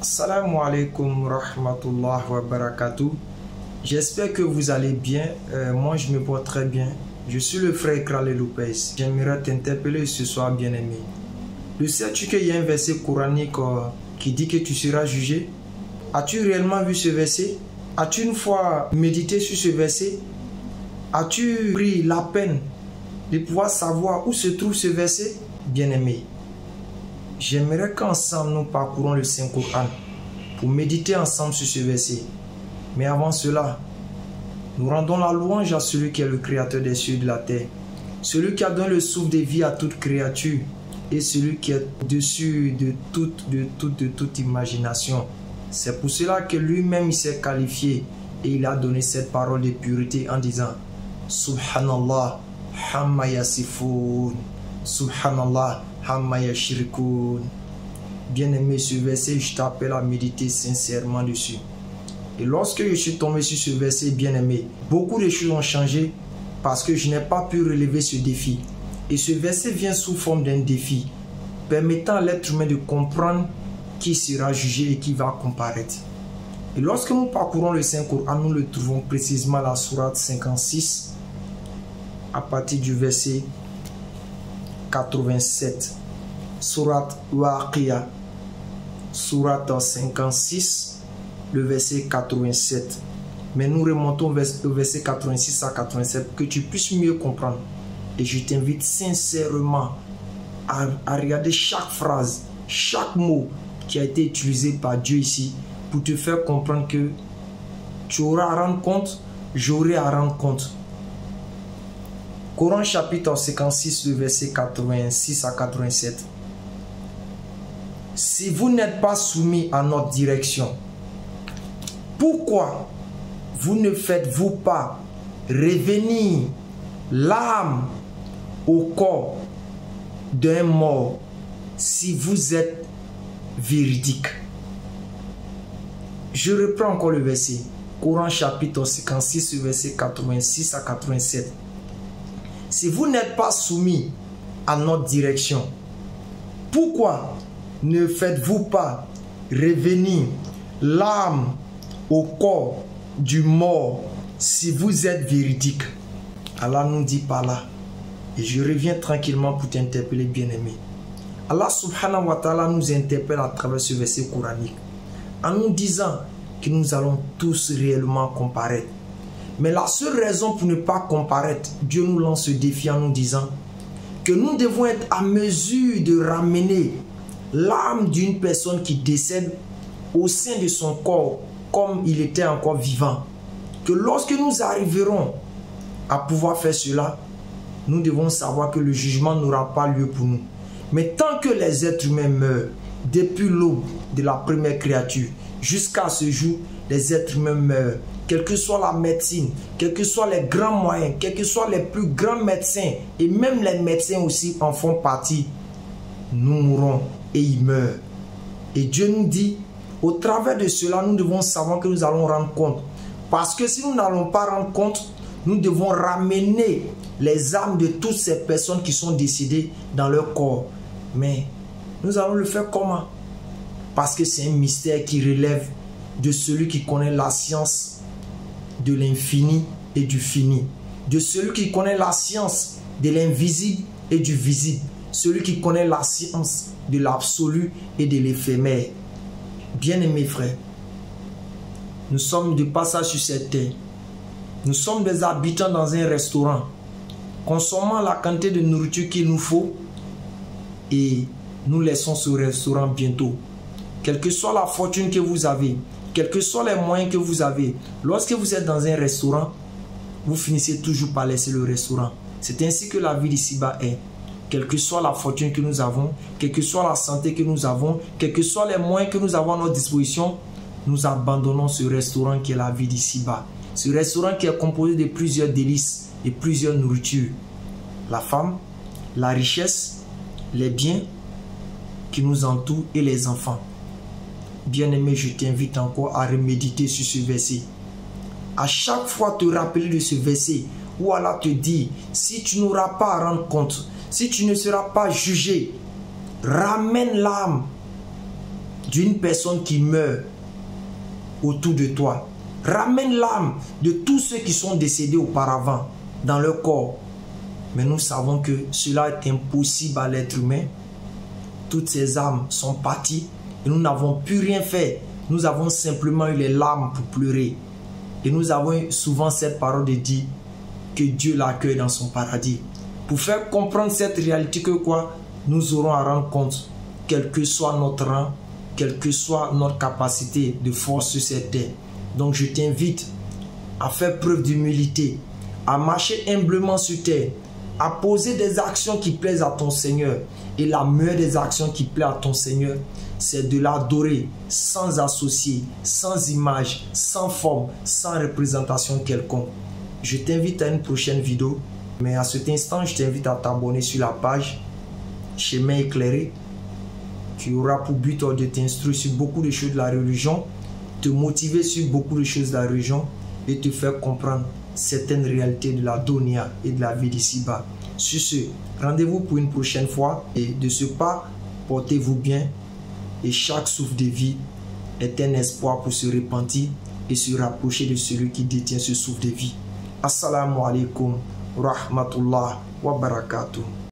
Assalamu alaikum rahmatullah wa barakatuh. J'espère que vous allez bien. Moi, je me porte très bien. Je suis le frère Krale Lopez. J'aimerais t'interpeller ce soir, bien-aimé. Le sais-tu qu'il y a un verset coranique qui dit que tu seras jugé? As-tu réellement vu ce verset? As-tu une fois médité sur ce verset? As-tu pris la peine de pouvoir savoir où se trouve ce verset? Bien-aimé, j'aimerais qu'ensemble nous parcourons le Saint-Coran pour méditer ensemble sur ce verset. Mais avant cela, nous rendons la louange à celui qui est le créateur des cieux et de la terre, celui qui a donné le souffle de vie à toute créature et celui qui est au-dessus de toute imagination. C'est pour cela que lui-même il s'est qualifié et il a donné cette parole de pureté en disant Subhanallah, Hamma yasifoun, Subhanallah, Hamma yashirikoun. Bien-aimé, ce verset, je t'appelle à méditer sincèrement dessus. Et lorsque je suis tombé sur ce verset, bien-aimé, beaucoup de choses ont changé parce que je n'ai pas pu relever ce défi. Et ce verset vient sous forme d'un défi, permettant à l'être humain de comprendre qui sera jugé et qui va comparaître. Et lorsque nous parcourons le Saint-Coran, nous le trouvons précisément à la sourate 56, à partir du verset 87. Sourate Waqiya, sourate 56, le verset 87. Mais nous remontons au verset 86 à 87 pour que tu puisses mieux comprendre. Et je t'invite sincèrement à regarder chaque phrase, chaque mot qui a été utilisé par Dieu ici pour te faire comprendre que tu auras à rendre compte, j'aurai à rendre compte. Coran chapitre 56, le verset 86 à 87. Si vous n'êtes pas soumis à notre direction, pourquoi vous ne faites-vous pas revenir l'âme au corps d'un mort si vous êtes véridique? Je reprends encore le verset. Coran chapitre 56, verset 86 à 87. Si vous n'êtes pas soumis à notre direction, pourquoi ne faites-vous pas revenir l'âme au corps du mort si vous êtes véridique? Allah nous dit par là, et je reviens tranquillement pour t'interpeller, bien-aimé. Allah subhanahu wa ta'ala nous interpelle à travers ce verset coranique en nous disant que nous allons tous réellement comparaître. Mais la seule raison pour ne pas comparaître, Dieu nous lance ce défi en nous disant que nous devons être à mesure de ramener l'âme d'une personne qui décède au sein de son corps comme il était encore vivant. Que lorsque nous arriverons à pouvoir faire cela, nous devons savoir que le jugement n'aura pas lieu pour nous. Mais tant que les êtres humains meurent, depuis l'aube de la première créature jusqu'à ce jour, les êtres humains meurent. Quelle que soit la médecine, quels que soient les grands moyens, quels que soient les plus grands médecins, et même les médecins aussi en font partie, nous mourrons et ils meurent. Et Dieu nous dit, au travers de cela, nous devons savoir que nous allons rendre compte. Parce que si nous n'allons pas rendre compte, nous devons ramener les âmes de toutes ces personnes qui sont décédées dans leur corps. Mais nous allons le faire comment? Parce que c'est un mystère qui relève de celui qui connaît la science de l'infini et du fini, de celui qui connaît la science de l'invisible et du visible, celui qui connaît la science de l'absolu et de l'éphémère. Bien-aimés frères, nous sommes de passage sur cette terre. Nous sommes des habitants dans un restaurant, consommant la quantité de nourriture qu'il nous faut et nous laissons ce restaurant bientôt. Quelle que soit la fortune que vous avez, quels que soient les moyens que vous avez, lorsque vous êtes dans un restaurant, vous finissez toujours par laisser le restaurant. C'est ainsi que la vie d'ici-bas est. Quelle que soit la fortune que nous avons, quelle que soit la santé que nous avons, quels que soient les moyens que nous avons à notre disposition, nous abandonnons ce restaurant qui est la vie d'ici-bas. Ce restaurant qui est composé de plusieurs délices et plusieurs nourritures. La femme, la richesse, les biens qui nous entourent et les enfants. Bien-aimé, je t'invite encore à reméditer sur ce verset. À chaque fois te rappeler de ce verset où Allah te dit, si tu n'auras pas à rendre compte, si tu ne seras pas jugé, ramène l'âme d'une personne qui meurt autour de toi. Ramène l'âme de tous ceux qui sont décédés auparavant dans leur corps. Mais nous savons que cela est impossible à l'être humain. Toutes ces âmes sont parties et nous n'avons pu rien faire. Nous avons simplement eu les larmes pour pleurer. Et nous avons souvent cette parole de dire que Dieu l'accueille dans son paradis. Pour faire comprendre cette réalité que quoi, nous aurons à rendre compte, quel que soit notre rang, quelle que soit notre capacité de force sur cette terre. Donc je t'invite à faire preuve d'humilité, à marcher humblement sur terre, à poser des actions qui plaisent à ton Seigneur. Et la meilleure des actions qui plaît à ton Seigneur, c'est de l'adorer sans associer, sans image, sans forme, sans représentation quelconque. Je t'invite à une prochaine vidéo, mais à cet instant, je t'invite à t'abonner sur la page Chemin éclairé, qui aura pour but de t'instruire sur beaucoup de choses de la religion, te motiver sur beaucoup de choses de la religion et te faire comprendre certaines réalités de la dunya et de la vie d'ici-bas. Sur ce, rendez-vous pour une prochaine fois et de ce pas, portez-vous bien et chaque souffle de vie est un espoir pour se repentir et se rapprocher de celui qui détient ce souffle de vie. Assalamu alaikum wa rahmatullah wa barakatuh.